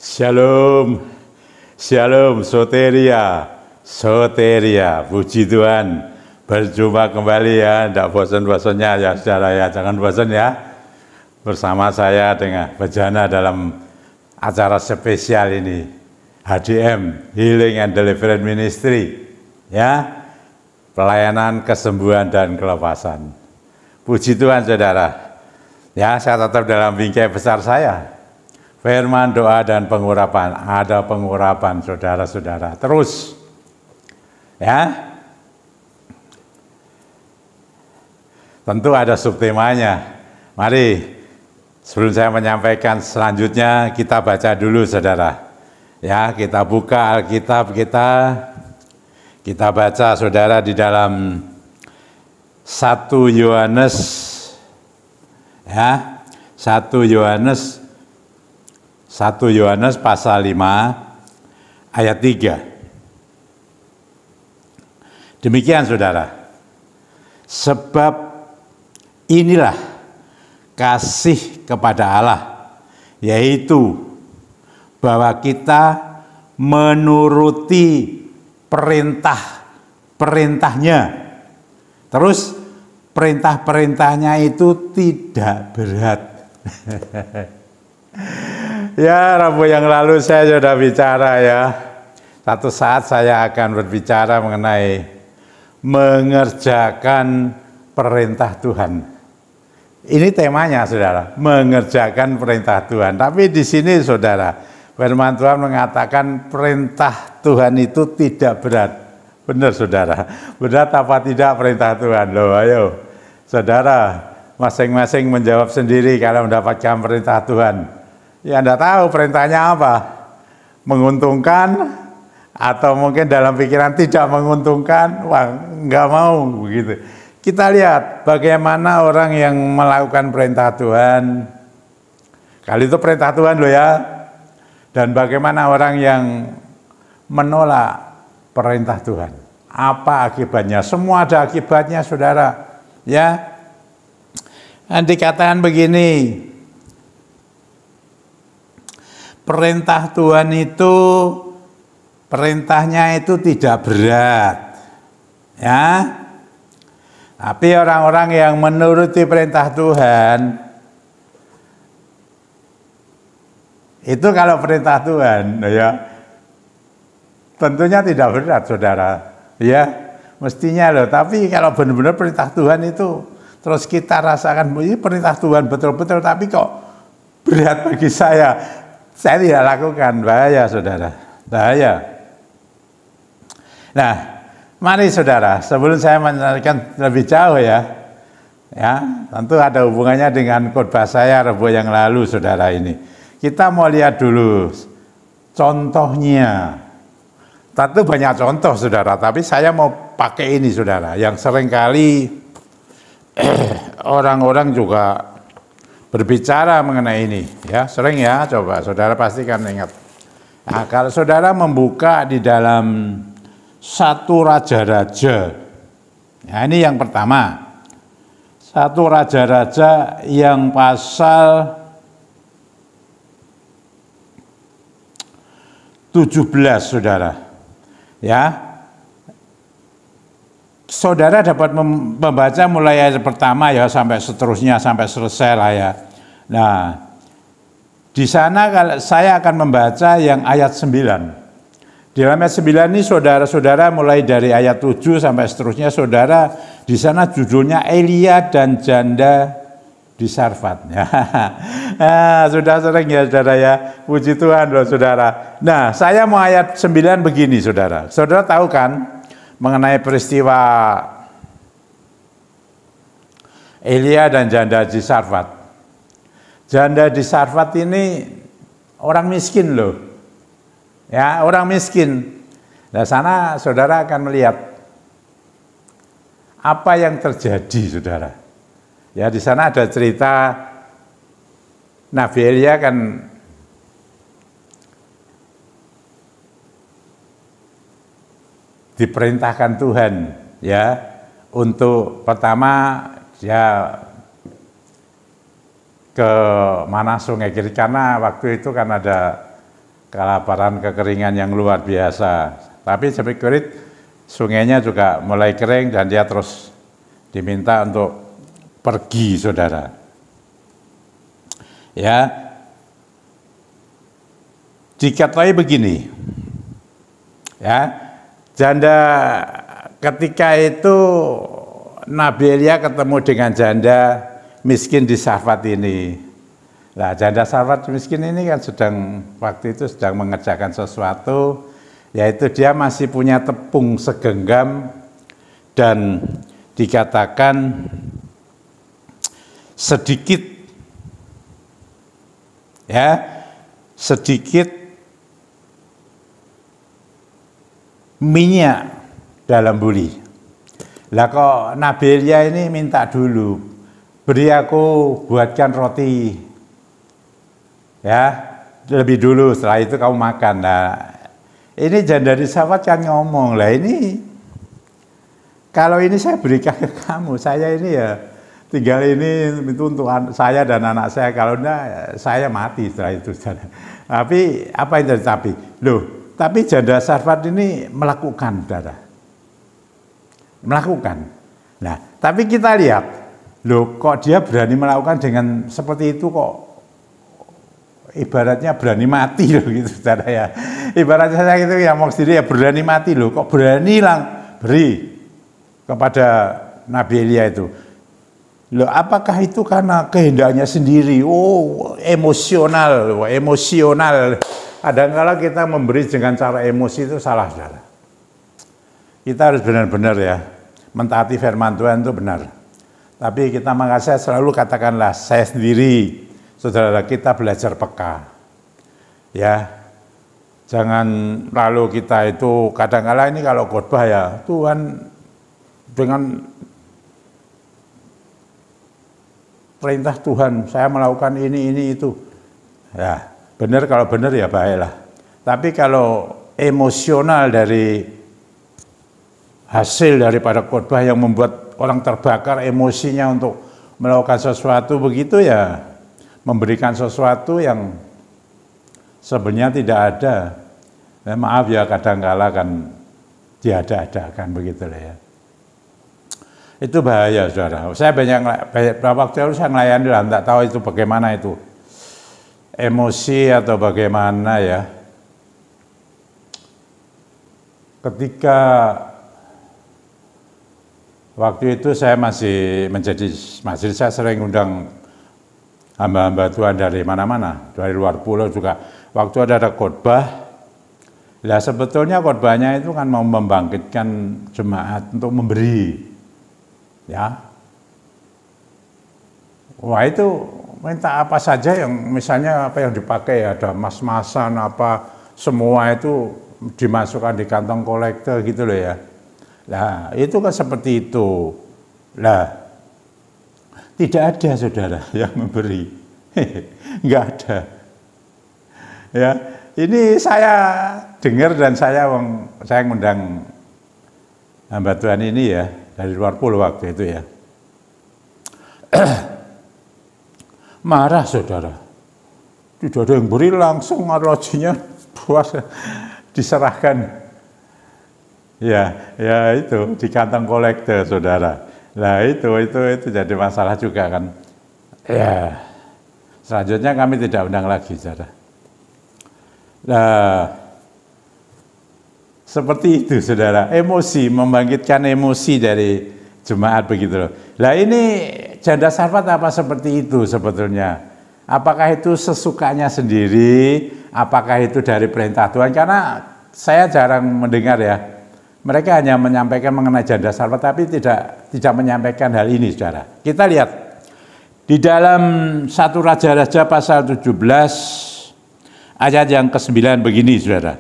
Shalom, shalom, soteria, soteria, puji Tuhan. Berjumpa kembali ya, tidak bosan-bosannya ya saudara ya, jangan bosan ya. Bersama saya dengan Bejana dalam acara spesial ini, HDM, Healing and Deliverance Ministry, ya, pelayanan kesembuhan dan kelepasan. Puji Tuhan saudara, ya saya tetap dalam bingkai besar saya. Firman, doa, dan pengurapan. Ada pengurapan, saudara-saudara. Terus, ya. Tentu ada subtemanya. Mari, sebelum saya menyampaikan selanjutnya, kita baca dulu, saudara. Ya, kita buka Alkitab kita. Kita baca, saudara, di dalam 1 Yohanes. Ya, 1 Yohanes pasal 5 ayat 3. Demikian saudara. Sebab inilah kasih kepada Allah, yaitu bahwa kita menuruti perintahnya. Terus perintah-perintahnya itu tidak berat. Ya, Rabu yang lalu saya sudah bicara ya. Satu saat saya akan berbicara mengenai mengerjakan perintah Tuhan. Ini temanya, saudara, mengerjakan perintah Tuhan. Tapi di sini, saudara, firman Tuhan mengatakan perintah Tuhan itu tidak berat. Benar, saudara. Berat apa tidak perintah Tuhan? Loh, ayo, saudara, masing-masing menjawab sendiri kalau mendapatkan perintah Tuhan. Ya, Anda tahu perintahnya apa? Menguntungkan atau mungkin dalam pikiran tidak menguntungkan, wah nggak mau begitu. Kita lihat bagaimana orang yang melakukan perintah Tuhan, kali itu perintah Tuhan loh ya, dan bagaimana orang yang menolak perintah Tuhan. Apa akibatnya? Semua ada akibatnya, saudara. Ya, dikatakan begini. Perintah Tuhan itu, perintahnya itu tidak berat, ya. Tapi orang-orang yang menuruti perintah Tuhan, itu kalau perintah Tuhan, ya, tentunya tidak berat, saudara. Ya, mestinya loh. Tapi kalau benar-benar perintah Tuhan itu, terus kita rasakan, ini perintah Tuhan betul-betul, tapi kok berat bagi saya. Saya tidak lakukan, bahaya saudara, bahaya. Nah, mari saudara, sebelum saya menjelaskan lebih jauh ya, tentu ada hubungannya dengan khotbah saya Rabu yang lalu, saudara ini. Kita mau lihat dulu contohnya. Tentu banyak contoh, saudara, tapi saya mau pakai ini, saudara, yang seringkali orang-orang juga berbicara mengenai ini, ya sering ya, coba saudara pastikan ingat. Nah, kalau saudara membuka di dalam 1 Raja-Raja, nah ini yang pertama, 1 Raja-Raja yang pasal 17, saudara, ya. Saudara dapat membaca mulai ayat pertama ya sampai seterusnya sampai selesai lah ya. Nah, di sana kalau saya akan membaca yang ayat 9. Di dalam ayat 9 ini saudara-saudara mulai dari ayat 7 sampai seterusnya, saudara, di sana judulnya Elia dan janda di Sarfat. Nah, sudah sering ya saudara ya. Puji Tuhan loh saudara. Nah, saya mau ayat 9 begini saudara. Saudara tahu kan mengenai peristiwa Elia dan janda di Sarfat. Janda di Sarfat ini orang miskin loh. Ya, orang miskin. Nah, sana saudara akan melihat apa yang terjadi, saudara. Ya, di sana ada cerita Nabi Elia kan diperintahkan Tuhan ya untuk pertama ya ke mana Sungai Kerit, karena waktu itu kan ada kelaparan, kekeringan yang luar biasa. Tapi Cepikurit sungainya juga mulai kering dan dia terus diminta untuk pergi, saudara. Ya, dikatakan begini, ya, janda ketika itu Nabi Elia ketemu dengan janda miskin di Sarfat ini. Nah, janda Sarfat miskin ini kan waktu itu sedang mengerjakan sesuatu, yaitu dia masih punya tepung segenggam dan dikatakan sedikit, ya, sedikit minyak dalam buli. Lah kok Nabi Elia ini minta dulu, beri aku buatkan roti, ya, lebih dulu, setelah itu kamu makan. Nah, ini janda di Sarfat kan ngomong, lah ini kalau ini saya berikan ke kamu, saya ini ya tinggal ini itu untuk saya dan anak saya, kalau enggak saya mati setelah itu. Tapi apa yang terjadi? Loh, tapi janda Sarfat ini melakukan, saudara. Melakukan. Nah, tapi kita lihat, loh kok dia berani melakukan dengan seperti itu, kok ibaratnya berani mati loh gitu, saudara ya. Ibaratnya saya gitu ya, maksudnya ya berani mati loh, kok berani beri kepada Nabi Elia itu. Loh, apakah itu karena kehendaknya sendiri? Oh, emosional. Kadang-kala kita memberi dengan cara emosi itu salah, saudara. Kita harus benar-benar ya, mentaati firman Tuhan itu benar. Tapi kita makanya selalu katakanlah, saya sendiri, saudara, kita belajar peka. Ya, jangan lalu kita itu kadang-kala ini kalau khotbah ya, Tuhan dengan perintah Tuhan, saya melakukan ini itu. Ya, benar, kalau benar ya baiklah. Tapi kalau emosional dari hasil daripada khotbah yang membuat orang terbakar emosinya untuk melakukan sesuatu begitu ya, memberikan sesuatu yang sebenarnya tidak ada. Maaf ya, kadang-kala kan diada-adakan begitulah ya. Itu bahaya, saudara. Saya beberapa waktu lalu saya melayani lah, tidak tahu itu bagaimana itu. Emosi atau bagaimana ya. Ketika waktu itu saya masih menjadi majelis, saya sering undang hamba-hamba Tuhan dari mana-mana, dari luar pulau juga. Waktu ada khotbah, lah sebetulnya khotbahnya itu kan mau membangkitkan jemaat untuk memberi. Ya, wah itu minta apa saja yang misalnya apa yang dipakai, ada mas-masan apa semua itu dimasukkan di kantong kolektor gitu loh ya. Nah itu kan seperti itu. Lah tidak ada, saudara, yang memberi, nggak ada. Ya, ini saya dengar dan saya ngundang hamba Tuhan ini ya, dari luar pulau waktu itu ya. Marah, saudara. Tidak ada yang beri, langsung arlojinya puas diserahkan. Ya itu di kantong kolektor, saudara. Nah itu jadi masalah juga kan. Ya, selanjutnya kami tidak undang lagi, saudara. Nah, seperti itu, saudara. Emosi, membangkitkan emosi dari jemaat begitu loh. Nah ini janda Sarfat apa seperti itu sebetulnya? Apakah itu sesukanya sendiri? Apakah itu dari perintah Tuhan? Karena saya jarang mendengar ya. Mereka hanya menyampaikan mengenai janda Sarfat, tapi tidak menyampaikan hal ini, saudara. Kita lihat di dalam 1 Raja-Raja pasal 17 ayat yang ke-9 begini, saudara.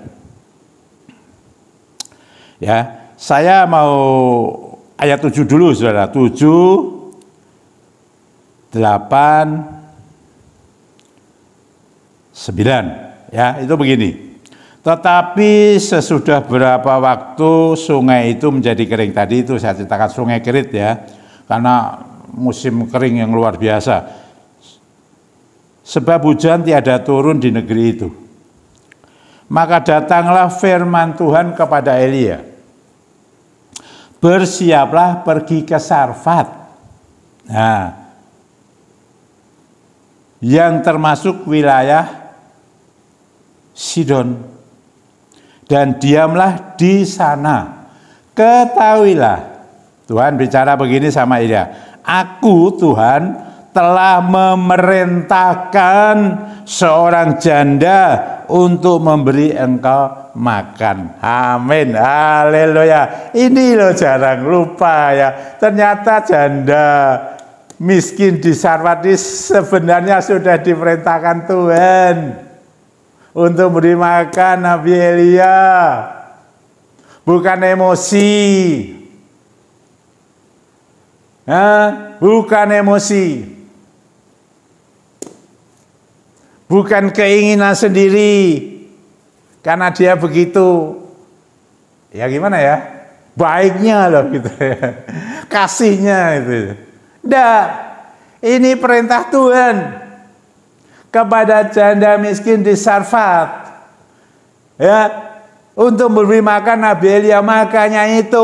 Ya, saya mau ayat 7 dulu, saudara. 7, 8, 9. Ya, itu begini. Tetapi sesudah berapa waktu sungai itu menjadi kering. Tadi itu saya ceritakan sungai Kerit ya, karena musim kering yang luar biasa. Sebab hujan tiada turun di negeri itu. Maka datanglah firman Tuhan kepada Elia. Bersiaplah pergi ke Sarfat. Nah, yang termasuk wilayah Sidon. Dan diamlah di sana. Ketahuilah, Tuhan bicara begini sama Elia. Aku Tuhan telah memerintahkan seorang janda untuk memberi engkau makan. Amin, haleluya. Ini loh jarang lupa ya. Ternyata janda miskin di Sarfat ini sebenarnya sudah diperintahkan Tuhan untuk beri makan Nabi Elia. Bukan emosi. Bukan emosi. Bukan keinginan sendiri. Karena dia begitu. Ya gimana ya? Baiknya loh gitu ya. Kasihnya itu. Nggak. Ini perintah Tuhan kepada janda miskin di Sarfat, ya, untuk memberi makan Nabi Elia. Makanya itu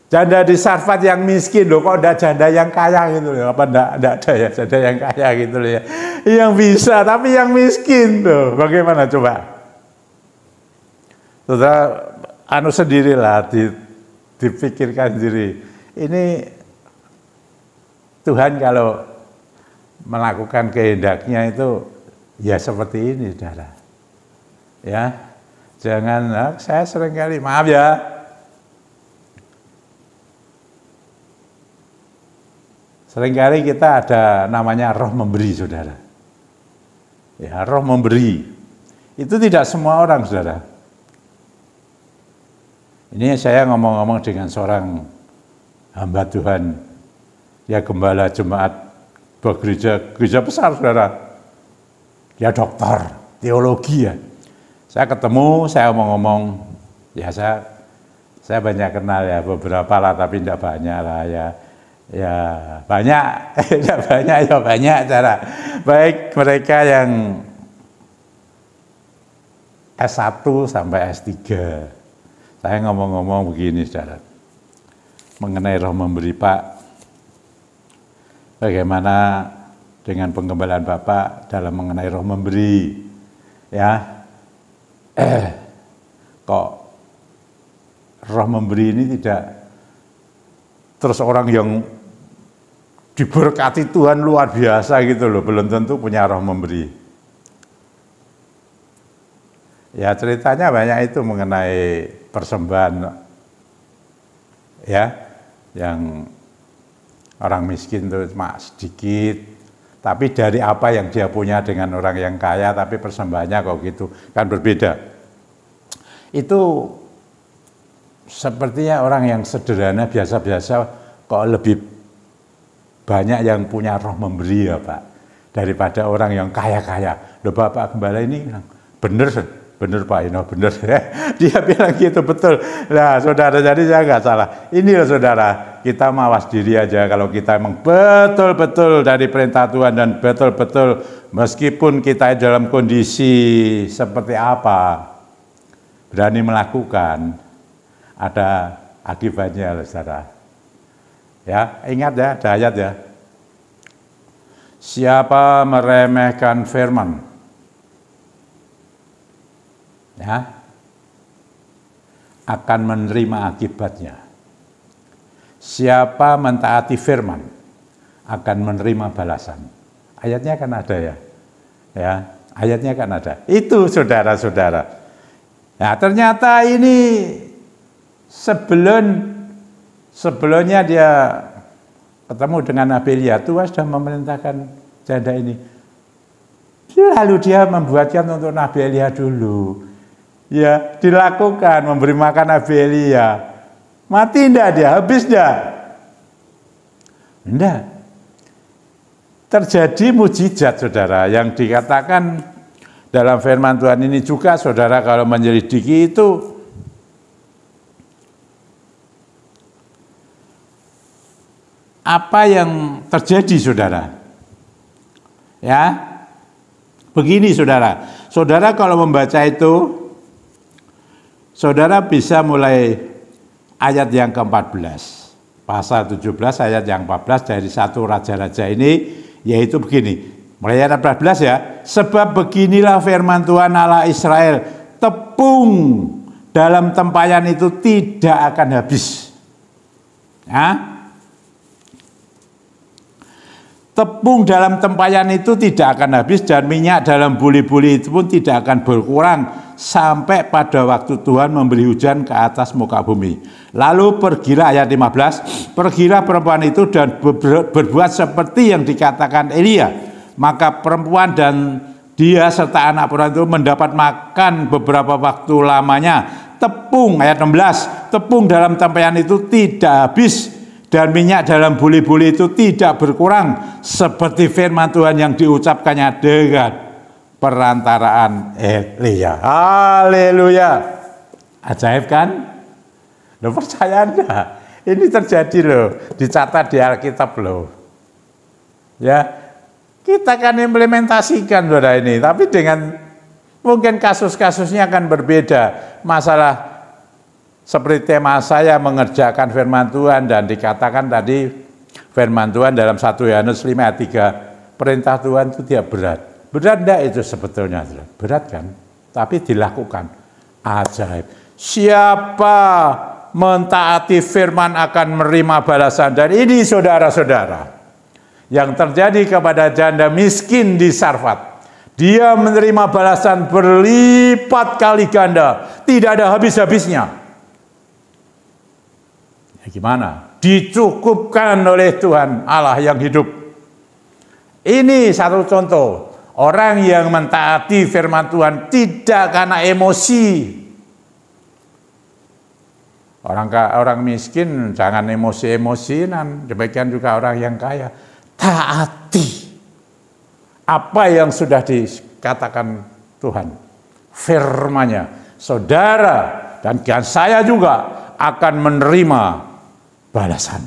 janda di Sarfat yang miskin loh, kok ada janda yang kaya gitu loh? Apa enggak ada ya janda yang kaya gitu loh ya? Yang bisa tapi yang miskin tuh, bagaimana coba? Saudara, sendirilah, dipikirkan sendiri. Ini Tuhan kalau melakukan kehendaknya itu ya seperti ini, saudara. Ya, jangan, saya seringkali, maaf ya, seringkali kita ada namanya roh memberi, saudara. Ya, roh memberi. Itu tidak semua orang, saudara. Ini saya ngomong-ngomong dengan seorang hamba Tuhan, ya gembala jemaat gereja besar, saudara. Dia dokter teologi ya. Saya ketemu, saya ngomong-ngomong, ya saya banyak kenal ya, beberapa lah, tapi tidak banyak lah ya. Ya banyak, tidak banyak ya banyak, cara. Baik mereka yang S1 sampai S3. Saya ngomong-ngomong begini, saudara. Mengenai roh memberi, Pak. Bagaimana dengan penggembalaan Bapak dalam mengenai roh memberi, ya? Kok roh memberi ini tidak terus orang yang diberkati Tuhan luar biasa gitu loh, belum tentu punya roh memberi. Ya ceritanya banyak itu mengenai persembahan, ya, yang orang miskin itu cuma sedikit, tapi dari apa yang dia punya dengan orang yang kaya, tapi persembahannya kok gitu, kan berbeda. Itu sepertinya orang yang sederhana, biasa-biasa, kok lebih banyak yang punya roh memberi ya Pak, daripada orang yang kaya-kaya. Loh Bapak Gembala ini bener Pak Ino, bener ya. Dia bilang gitu, betul. Nah saudara, jadi saya nggak salah. Ini loh saudara, kita mawas diri aja kalau kita emang betul-betul dari perintah Tuhan dan betul-betul meskipun kita dalam kondisi seperti apa, berani melakukan, ada akibatnya loh saudara. Ya, ingat ya, ada ayat ya. Siapa meremehkan firman, ya, akan menerima akibatnya. Siapa mentaati firman akan menerima balasan. Ayatnya kan ada ya. Ya, ayatnya kan ada. Itu saudara-saudara. Nah, ternyata ini sebelumnya dia ketemu dengan Nabi Elia, Tuhan sudah memerintahkan janda ini. Lalu dia membuatkan untuk Nabi Elia dulu. Ya, dilakukan, memberi makan Nabi Elia. Mati enggak dia? Habis enggak? Enggak. Terjadi mujizat, saudara, yang dikatakan dalam firman Tuhan ini juga, saudara, kalau menyelidiki itu apa yang terjadi, saudara? Ya, begini, saudara. Saudara kalau membaca itu, saudara bisa mulai ayat yang ke-14. Pasal 17 ayat yang 14 dari 1 Raja-Raja ini, yaitu begini. Mulai ayat 14 ya. Sebab beginilah firman Tuhan Allah Israel, tepung dalam tempayan itu tidak akan habis. Ya. Tepung dalam tempayan itu tidak akan habis dan minyak dalam buli-buli itu pun tidak akan berkurang sampai pada waktu Tuhan memberi hujan ke atas muka bumi. Lalu pergilah ayat 15, pergilah perempuan itu dan berbuat seperti yang dikatakan Elia. Maka perempuan dan dia serta anak perempuan itu mendapat makan beberapa waktu lamanya. Tepung ayat 16, tepung dalam tempayan itu tidak habis dan minyak dalam buli-buli itu tidak berkurang seperti firman Tuhan yang diucapkannya dengan perantaraan Elia. Haleluya. Ajaib kan? Loh, percaya enggak? Ini terjadi loh, dicatat di Alkitab loh. Ya, kita kan implementasikan saudara ini, tapi dengan mungkin kasus-kasusnya akan berbeda. Masalah seperti tema saya mengerjakan firman Tuhan dan dikatakan tadi firman Tuhan dalam 1 Yohanes 5 ayat 3, perintah Tuhan itu tidak berat. Berat enggak itu sebetulnya? Berat kan? Tapi dilakukan. Ajaib. Siapa mentaati firman akan menerima balasan. Dan ini saudara-saudara yang terjadi kepada janda miskin di Sarfat. Dia menerima balasan berlipat kali ganda. Tidak ada habis-habisnya. Ya gimana? Dicukupkan oleh Tuhan Allah yang hidup. Ini satu contoh. Orang yang mentaati firman Tuhan tidak karena emosi. Orang miskin jangan emosi-emosian. Demikian juga orang yang kaya. Taati apa yang sudah dikatakan Tuhan. Firman-Nya. Saudara dan saya juga akan menerima balasan.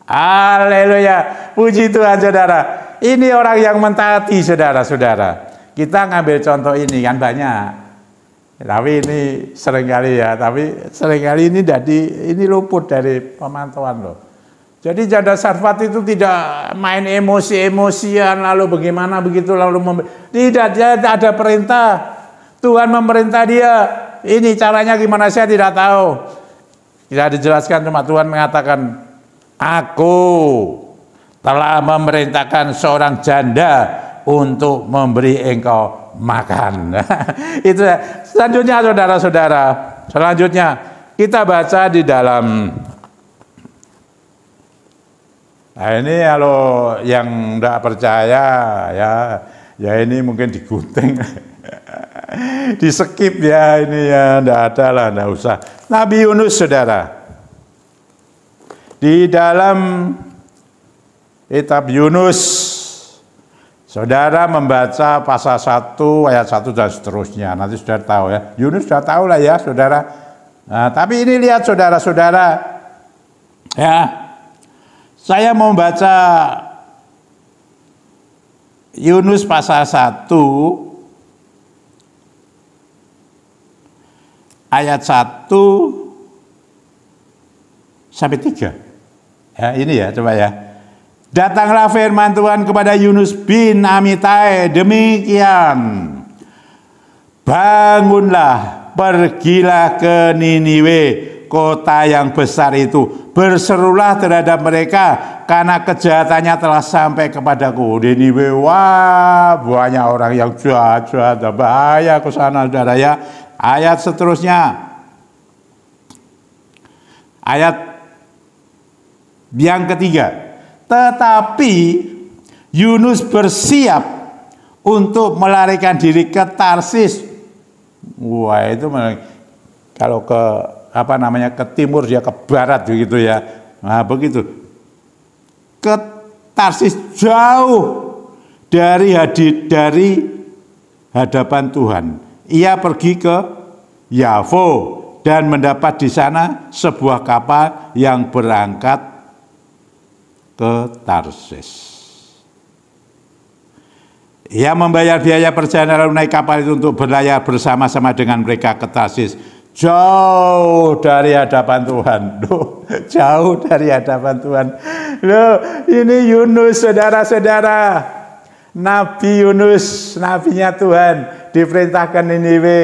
Haleluya. Puji Tuhan saudara. Ini orang yang mentaati saudara-saudara. Kita ngambil contoh ini kan banyak. Tapi ini seringkali ya. Tapi seringkali ini luput dari pemantauan loh. Jadi janda Sarfat itu tidak main emosi-emosian lalu bagaimana begitu lalu tidak ada perintah. Tuhan memerintah dia. Ini caranya gimana saya tidak tahu. Tidak dijelaskan, cuma Tuhan mengatakan, aku telah memerintahkan seorang janda untuk memberi engkau makan. Itu selanjutnya saudara-saudara. Selanjutnya kita baca di dalam. Nah ini kalau yang tidak percaya ya ini mungkin digunting. Di skip ya ini ya, enggak ada lah, enggak usah. Nabi Yunus saudara. Di dalam kitab Yunus, saudara membaca pasal 1 ayat 1 dan seterusnya. Nanti saudara tahu ya. Yunus sudah tahu lah ya saudara. Nah, tapi ini lihat saudara-saudara. Ya. Saya mau baca Yunus pasal 1 ayat 1 sampai 3. Ya, ini ya, coba ya. Datanglah firman Tuhan kepada Yunus bin Amitai demikian. Bangunlah, pergilah ke Niniwe, kota yang besar itu. Berserulah terhadap mereka karena kejahatannya telah sampai kepadaku. Niniwe, wah, banyak orang yang jahat-jahat, bahaya ke sana saudara ya. Ayat seterusnya, ayat yang ketiga, tetapi Yunus bersiap untuk melarikan diri ke Tarsis. Wah itu kalau ke ke timur dia ke barat begitu ya. Nah begitu, ke Tarsis jauh dari hadapan Tuhan. Ia pergi ke Yafo dan mendapat di sana sebuah kapal yang berangkat ke Tarsis. Ia membayar biaya perjalanan naik kapal itu untuk berlayar bersama-sama dengan mereka ke Tarsis. Jauh dari hadapan Tuhan. Loh, jauh dari hadapan Tuhan. Loh, ini Yunus, saudara-saudara. Nabi Yunus, nabinya Tuhan, diperintahkan Niniwe.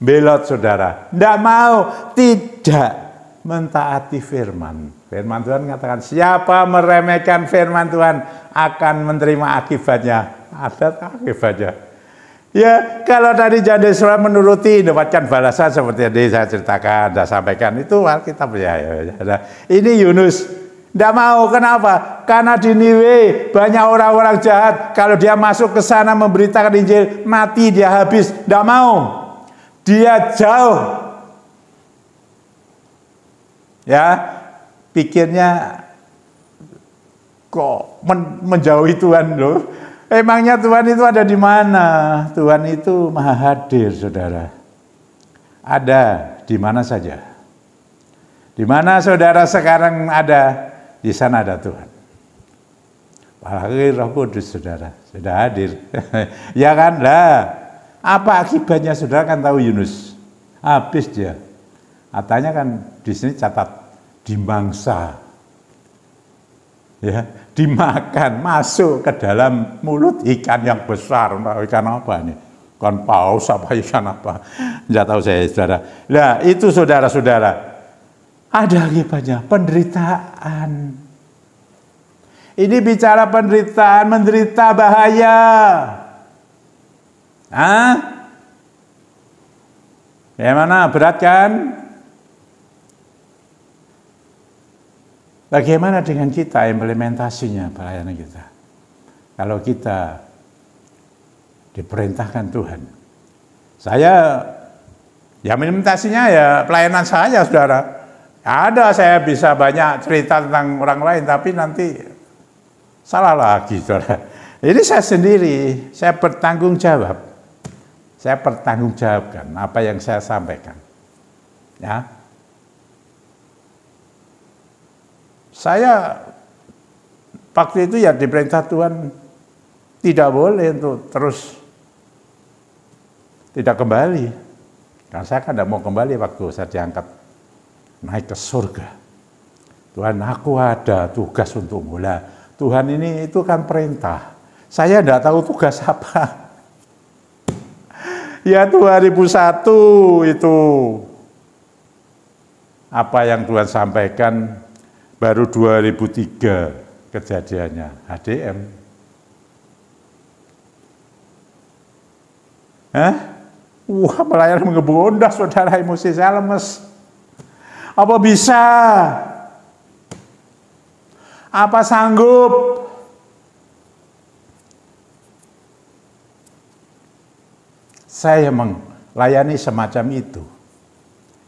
Belot, saudara. Tidak mau, tidak mentaati firman. Firman Tuhan mengatakan, siapa meremehkan firman Tuhan akan menerima akibatnya. Ada akibatnya. Ya, kalau tadi jadi Israel menuruti, mendapatkan balasan seperti yang saya ceritakan, saya sampaikan, itu Alkitab ya. Ini Yunus, tidak mau, kenapa? Karena di Niniwe banyak orang-orang jahat, kalau dia masuk ke sana memberitakan Injil, mati dia habis, tidak mau. Dia jauh. Ya, pikirnya kok menjauhi Tuhan loh. Emangnya Tuhan itu ada di mana? Tuhan itu maha hadir, saudara. Ada di mana saja. Di mana saudara sekarang ada, di sana ada Tuhan. Apalagi Roh Kudus, saudara, sudah hadir. Ya kan? Lah, apa akibatnya, saudara kan tahu Yunus. Habis dia. Katanya kan di sini catat, dimangsa. Ya, dimakan, masuk ke dalam mulut ikan yang besar. Ikan apa ini? Ikan paus apa ikan apa? Tidak tahu saya, saudara. Nah, itu saudara-saudara. Ada akibatnya, penderitaan. Ini bicara penderitaan, menderita bahaya. Hah? Bagaimana, berat kan? Bagaimana dengan kita implementasinya pelayanan kita? Kalau kita diperintahkan Tuhan. Saya, ya implementasinya ya pelayanan saya, saudara. Ada, saya bisa banyak cerita tentang orang lain, tapi nanti salah lagi, saudara. Ini saya sendiri, saya bertanggung jawab. Saya bertanggung jawabkan apa yang saya sampaikan. Ya. Saya waktu itu ya diperintah Tuhan tidak boleh untuk terus tidak kembali. Karena saya kan tidak mau kembali waktu saya diangkat naik ke surga. Tuhan, aku ada tugas untukmu. Lah, Tuhan ini itu kan perintah. Saya tidak tahu tugas apa. Ya 2001 itu apa yang Tuhan sampaikan. Baru 2003 kejadiannya, HDM. Wah, pelayanan mengebondah, saudara, emosi saya lemes. Apa bisa? Apa sanggup? Saya melayani semacam itu.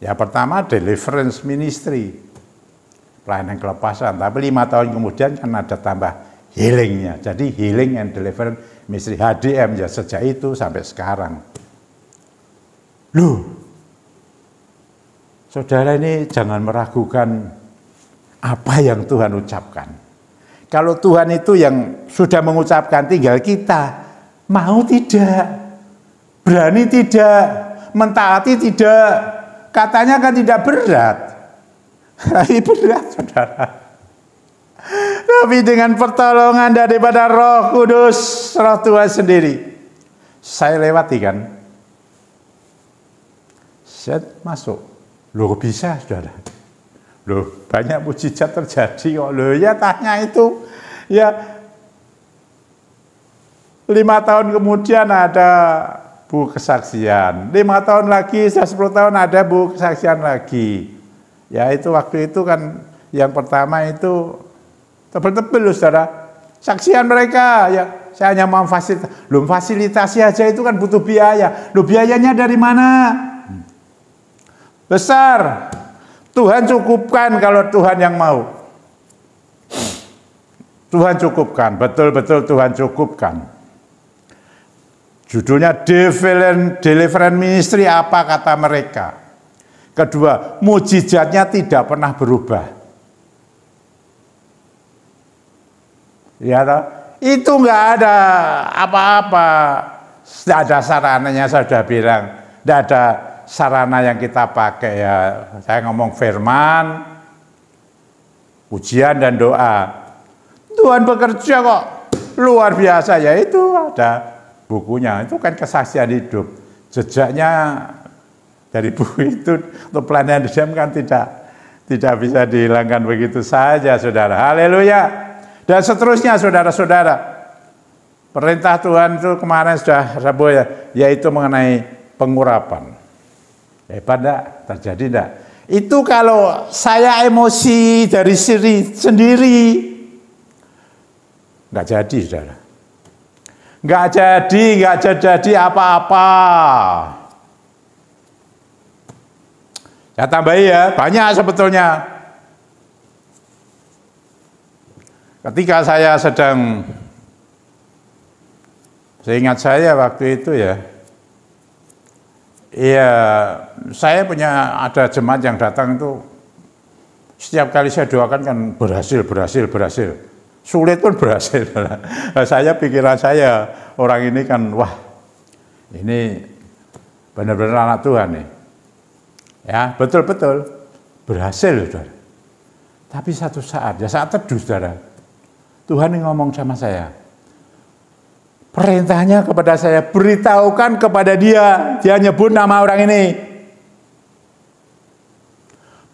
Ya pertama deliverance ministry. Pelayanan kelepasan, tapi 5 tahun kemudian kan ada tambah healingnya. Jadi healing and deliverance ministry HDM ya sejak itu sampai sekarang. Loh, saudara ini jangan meragukan apa yang Tuhan ucapkan. Kalau Tuhan itu yang sudah mengucapkan, tinggal kita mau tidak, berani tidak, mentaati tidak. Katanya kan tidak berat. Ini berat, saudara. Tapi dengan pertolongan daripada Roh Kudus, Roh Tuhan sendiri, saya lewati kan. Saya masuk. Loh bisa, saudara. Loh banyak mujizat terjadi kok. Loh ya tanya itu. Ya 5 tahun kemudian ada buku kesaksian. 5 tahun lagi, 10 tahun ada buku kesaksian lagi. Ya itu waktu itu kan yang pertama itu tebel-tebel loh, saudara. Saksian mereka ya saya hanya mau fasilitas. Belum fasilitasi aja itu kan butuh biaya. Loh biayanya dari mana? Besar. Tuhan cukupkan kalau Tuhan yang mau. Tuhan cukupkan, betul-betul Tuhan cukupkan. Judulnya Deliverance Ministry, apa kata mereka? Kedua, mujizatnya tidak pernah berubah. Ya, Itu nggak ada apa-apa. Tidak ada sarananya, saya sudah bilang. Tidak ada sarana yang kita pakai ya. Saya ngomong firman, ujian dan doa. Tuhan bekerja kok luar biasa, ya itu ada bukunya. Itu kan kesaksian hidup. Jejaknya dari buku itu untuk pelayanan diam kan tidak bisa dihilangkan begitu saja, saudara. Haleluya. Dan seterusnya, saudara-saudara. Perintah Tuhan itu kemarin sudah Rabu ya, yaitu mengenai pengurapan. Hebat enggak? Terjadi enggak? Itu kalau saya emosi dari sendiri, enggak jadi, saudara. Enggak jadi apa-apa. Saya tambahi ya, banyak sebetulnya. Ketika saya sedang, seingat saya waktu itu ya, saya punya ada jemaat yang datang itu, setiap kali saya doakan kan berhasil. Sulit pun berhasil. Saya pikiran saya, orang ini kan, wah, ini benar-benar anak Tuhan nih. Ya, betul-betul berhasil, saudara. Tapi satu saat, ya saat teduh, saudara, Tuhan ngomong sama saya. Perintahnya kepada saya, beritahukan kepada dia. Dia nyebut nama orang ini.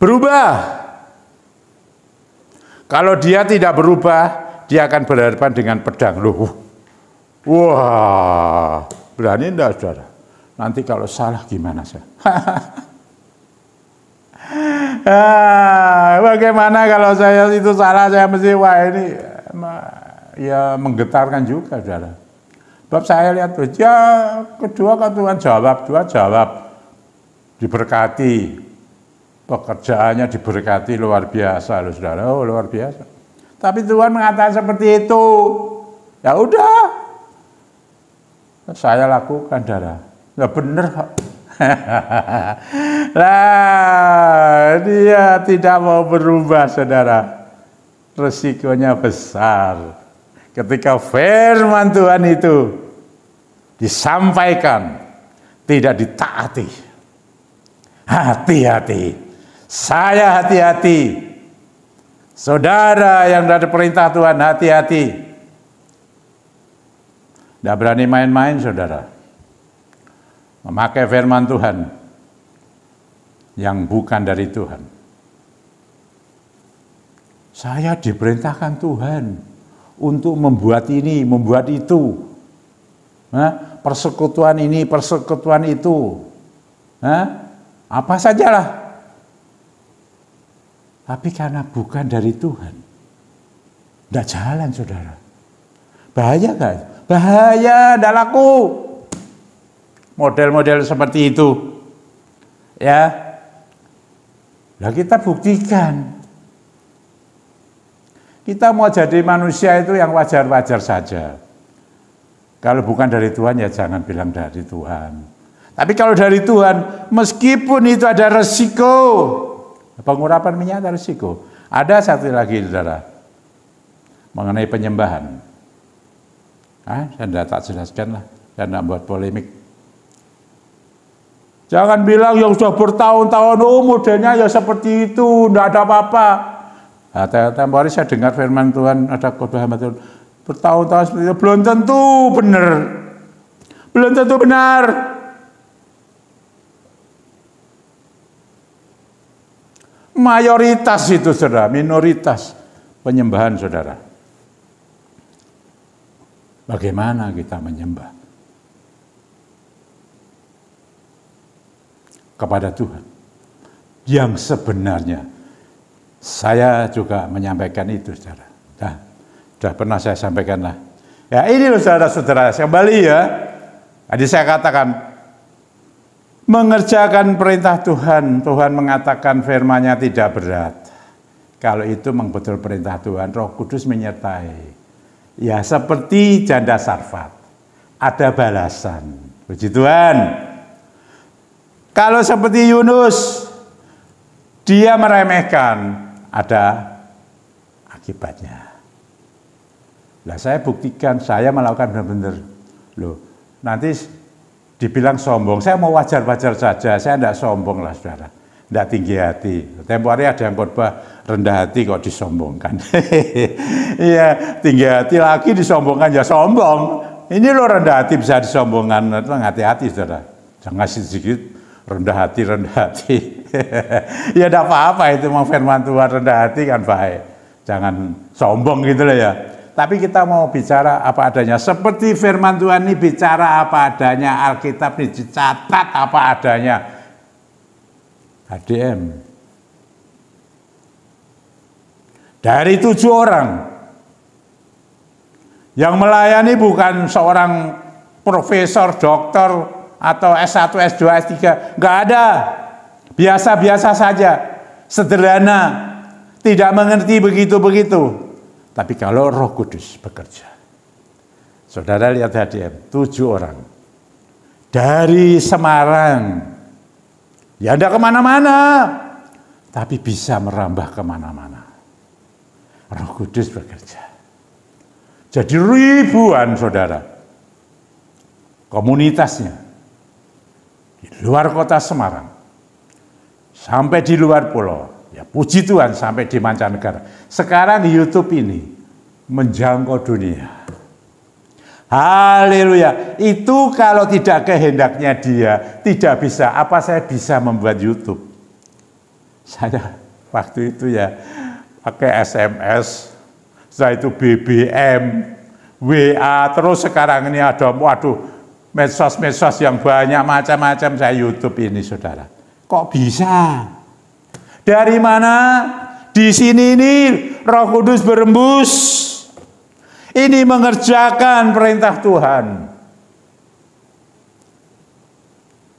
Berubah. Kalau dia tidak berubah, dia akan berhadapan dengan pedang. Loh, wah, berani enggak, saudara? Nanti kalau salah gimana, saya? Bagaimana kalau saya itu salah, saya mesti, wah ini ya menggetarkan juga, saudara. Sebab saya lihat, ya kedua kan Tuhan jawab, diberkati, pekerjaannya diberkati luar biasa, loh, saudara, luar biasa. Tapi Tuhan mengatakan seperti itu, ya udah, saya lakukan, saudara. Ya bener kok. Nah, dia tidak mau berubah, saudara. Resikonya besar. Ketika firman Tuhan itu disampaikan, tidak ditaati. Hati-hati. Saya hati-hati. Saudara yang dari perintah Tuhan, hati-hati. Tidak berani main-main, saudara. Memakai firman Tuhan yang bukan dari Tuhan. Saya diperintahkan Tuhan untuk membuat ini, membuat itu. Persekutuan ini, persekutuan itu. Apa sajalah. Tapi karena bukan dari Tuhan, tidak jalan, saudara. Bahaya kan? Bahaya, tidak laku. Model-model seperti itu, ya. Nah, kita buktikan. Kita mau jadi manusia itu yang wajar-wajar saja. Kalau bukan dari Tuhan, ya jangan bilang dari Tuhan. Tapi kalau dari Tuhan, meskipun itu ada resiko, pengurapan minyak ada resiko. Ada satu lagi, saudara, mengenai penyembahan. Saya tidak tak jelaskan lah, saya tidak buat polemik. Jangan bilang yang sudah bertahun-tahun, modelnya ya seperti itu, tidak ada apa-apa. Nah, tempoh hari saya dengar firman Tuhan, ada khotbah Tuhan, bertahun-tahun seperti itu, belum tentu benar. Belum tentu benar. Mayoritas itu, saudara, minoritas penyembahan, saudara. Bagaimana kita menyembah kepada Tuhan yang sebenarnya? Saya juga menyampaikan itu, saudara. Sudah pernah saya sampaikan lah. Ya ini loh, saudara-saudara, kembali ya. Tadi saya katakan, mengerjakan perintah Tuhan, Tuhan mengatakan firman-Nya tidak berat. Kalau itu memang betul perintah Tuhan, Roh Kudus menyertai. Ya seperti janda Sarfat, ada balasan. Puji Tuhan. Kalau seperti Yunus, dia meremehkan, ada akibatnya. Lah saya buktikan, saya melakukan benar-benar. Loh, nanti dibilang sombong, saya mau wajar-wajar saja, saya tidak sombong lah saudara. Tidak tinggi hati. Tempo hari ada yang khotbah rendah hati kok disombongkan. Iya, tinggi hati lagi disombongkan, ya sombong. Ini loh rendah hati bisa disombongkan, hati-hati saudara. Jangan sedikit rendah hati. Ya tidak apa-apa itu, mau firman Tuhan rendah hati kan baik. Jangan sombong gitu loh ya. Tapi kita mau bicara apa adanya. Seperti firman Tuhan ini bicara apa adanya. Alkitab ini dicatat apa adanya. HDM. Dari 7 orang. Yang melayani bukan seorang profesor, dokter, atau S1, S2, S3. Enggak ada. Biasa-biasa saja. Sederhana. Tidak mengerti begitu-begitu. Tapi kalau Roh Kudus bekerja. Saudara lihat HDM, 7 orang. Dari Semarang. Ya tidak kemana-mana. Tapi bisa merambah kemana-mana. Roh Kudus bekerja. Jadi ribuan saudara. Komunitasnya. Di luar kota Semarang. Sampai di luar pulau. Ya puji Tuhan sampai di mancanegara. Sekarang YouTube ini menjangkau dunia. Haleluya. Itu kalau tidak kehendaknya Dia, tidak bisa. Apa saya bisa membuat YouTube? Saya waktu itu ya pakai SMS, setelah itu BBM, WA, terus sekarang ini ada medsos-medsos yang banyak macam-macam. Saya YouTube ini saudara. Kok bisa? Dari mana? Di sini ini Roh Kudus berembus. Ini mengerjakan perintah Tuhan.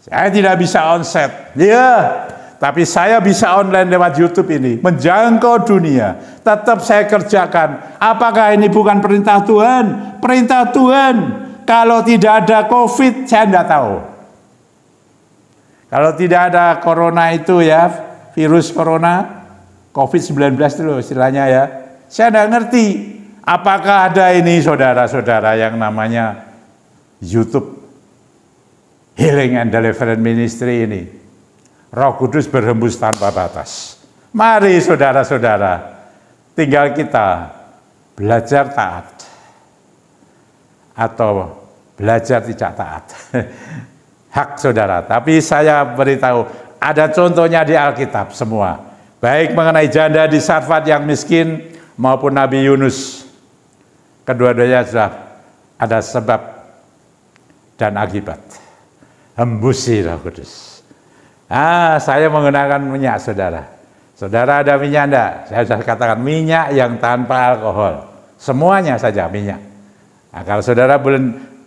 Saya tidak bisa onset. Ya, tapi saya bisa online lewat YouTube ini. Menjangkau dunia. Tetap saya kerjakan. Apakah ini bukan perintah Tuhan? Perintah Tuhan. Kalau tidak ada COVID, saya tidak tahu. Kalau tidak ada corona itu ya, virus corona, COVID-19 itu loh istilahnya ya. Saya tidak ngerti. Apakah ada ini saudara-saudara yang namanya YouTube Healing and Deliverance Ministry ini. Roh Kudus berhembus tanpa batas. Mari saudara-saudara, tinggal kita belajar taat atau belajar tidak taat. Hak saudara. Tapi saya beritahu, ada contohnya di Alkitab semua. Baik mengenai janda di Sarfat yang miskin maupun Nabi Yunus. Kedua-duanya sudah ada sebab dan akibat. Hembusi Roh Kudus. Saya menggunakan minyak saudara. Saudara ada minyak enggak? Saya sudah katakan minyak yang tanpa alkohol. Semuanya saja minyak. Nah, kalau saudara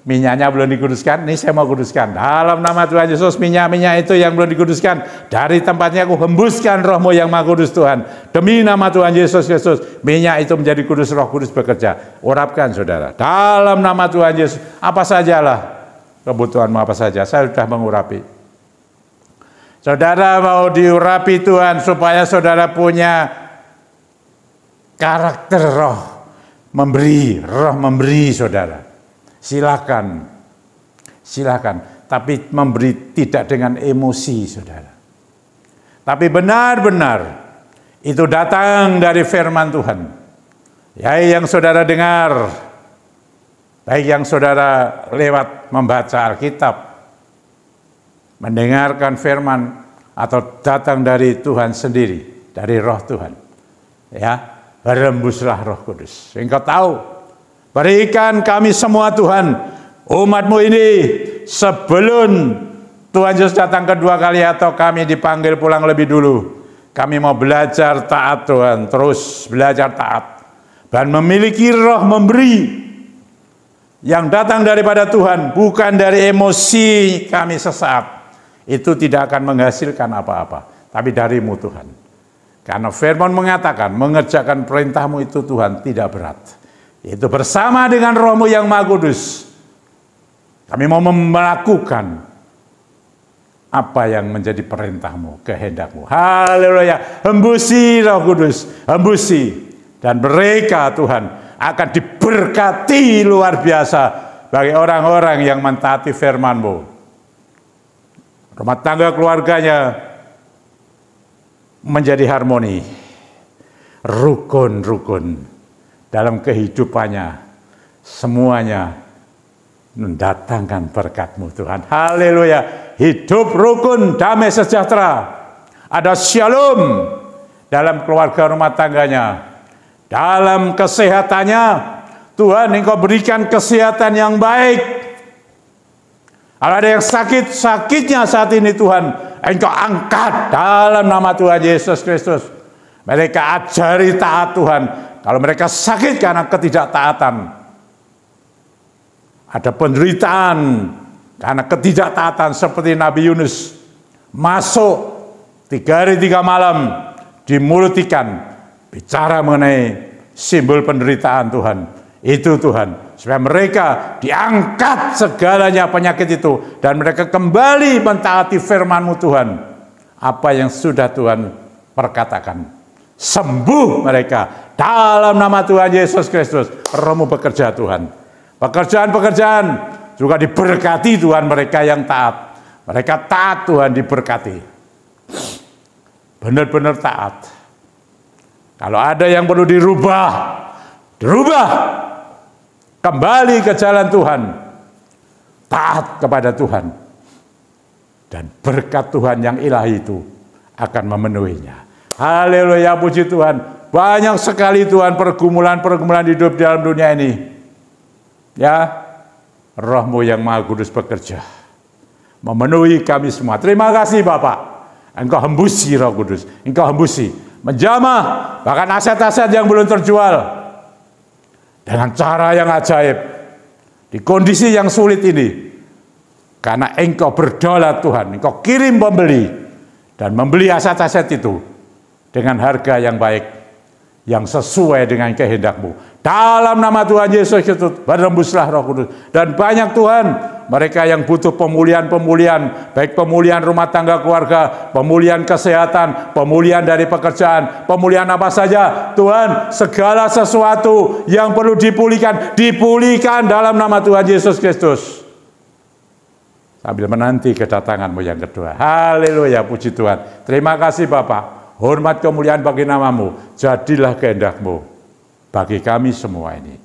minyaknya belum dikuduskan, ini saya mau kuduskan. Dalam nama Tuhan Yesus, minyak-minyak itu yang belum dikuduskan, dari tempatnya aku hembuskan Roh-Mu yang Maha Kudus Tuhan. Demi nama Tuhan Yesus Kristus, minyak itu menjadi kudus, Roh Kudus bekerja. Urapkan saudara. Dalam nama Tuhan Yesus, apa sajalah kebutuhanmu apa saja, saya sudah mengurapi. Saudara mau diurapi Tuhan supaya saudara punya karakter roh memberi saudara. Silakan, tapi memberi tidak dengan emosi, saudara. Tapi benar-benar itu datang dari firman Tuhan. Ya, yang saudara dengar, baik yang saudara lewat membaca Alkitab, mendengarkan firman, atau datang dari Tuhan sendiri, dari Roh Tuhan. Ya, berembuslah Roh Kudus. Engkau tahu. Berikan kami semua Tuhan, umat-Mu ini sebelum Tuhan Yesus datang kedua kali atau kami dipanggil pulang lebih dulu. Kami mau belajar taat Tuhan, terus belajar taat. Dan memiliki roh memberi yang datang daripada Tuhan, bukan dari emosi kami sesaat. Itu tidak akan menghasilkan apa-apa, tapi dari-Mu Tuhan. Karena firman mengatakan, mengerjakan perintah-Mu itu Tuhan tidak berat. Itu bersama dengan Roh-Mu yang Maha Kudus. Kami mau melakukan apa yang menjadi perintah-Mu, kehendak-Mu. Haleluya. Hembusi Roh Kudus, hembusi. Dan mereka Tuhan akan diberkati luar biasa bagi orang-orang yang mentaati firman-Mu. Rumah tangga keluarganya menjadi harmoni, rukun-rukun dalam kehidupannya, semuanya mendatangkan berkat-Mu Tuhan. Haleluya. Hidup rukun, damai sejahtera, ada shalom dalam keluarga rumah tangganya. Dalam kesehatannya, Tuhan Engkau berikan kesehatan yang baik. Kalau ada yang sakit, sakitnya saat ini Tuhan Engkau angkat dalam nama Tuhan Yesus Kristus. Mereka ajari taat Tuhan. Kalau mereka sakit karena ketidaktaatan, ada penderitaan karena ketidaktaatan seperti Nabi Yunus, masuk 3 hari 3 malam di mulut ikan, bicara mengenai simbol penderitaan Tuhan. Itu Tuhan, supaya mereka diangkat segalanya penyakit itu, dan mereka kembali mentaati firman-Mu Tuhan. Apa yang sudah Tuhan perkatakan, sembuh mereka dalam nama Tuhan Yesus Kristus. Roh-Mu bekerja Tuhan. Pekerjaan-pekerjaan juga diberkati Tuhan, mereka yang taat. Mereka taat Tuhan, diberkati. Benar-benar taat. Kalau ada yang perlu dirubah, dirubah. Kembali ke jalan Tuhan. Taat kepada Tuhan. Dan berkat Tuhan yang ilahi itu akan memenuhinya. Haleluya, puji Tuhan. Banyak sekali Tuhan pergumulan-pergumulan hidup dalam dunia ini. Ya, Roh-Mu yang Maha Kudus bekerja. Memenuhi kami semua. Terima kasih Bapak. Engkau hembusi Roh Kudus. Engkau hembusi. Menjamah bahkan aset-aset yang belum terjual dengan cara yang ajaib di kondisi yang sulit ini, karena Engkau berdaulat Tuhan. Engkau kirim pembeli dan membeli aset-aset itu dengan harga yang baik, yang sesuai dengan kehendak-Mu. Dalam nama Tuhan Yesus Kristus, berembuslah Roh Kudus. Dan banyak Tuhan, mereka yang butuh pemulihan-pemulihan, baik pemulihan rumah tangga keluarga, pemulihan kesehatan, pemulihan dari pekerjaan, pemulihan apa saja. Tuhan, segala sesuatu yang perlu dipulihkan, dipulihkan dalam nama Tuhan Yesus Kristus. Sambil menanti kedatangan-Mu yang kedua. Haleluya, puji Tuhan. Terima kasih Bapak. Hormat kemuliaan bagi nama-Mu. Jadilah kehendak-Mu bagi kami semua ini.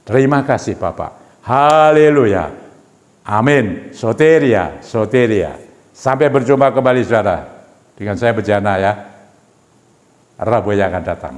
Terima kasih Bapak. Haleluya. Amin. Soteria, soteria. Sampai berjumpa kembali saudara. Dengan saya berjana ya. Rabu yang akan datang.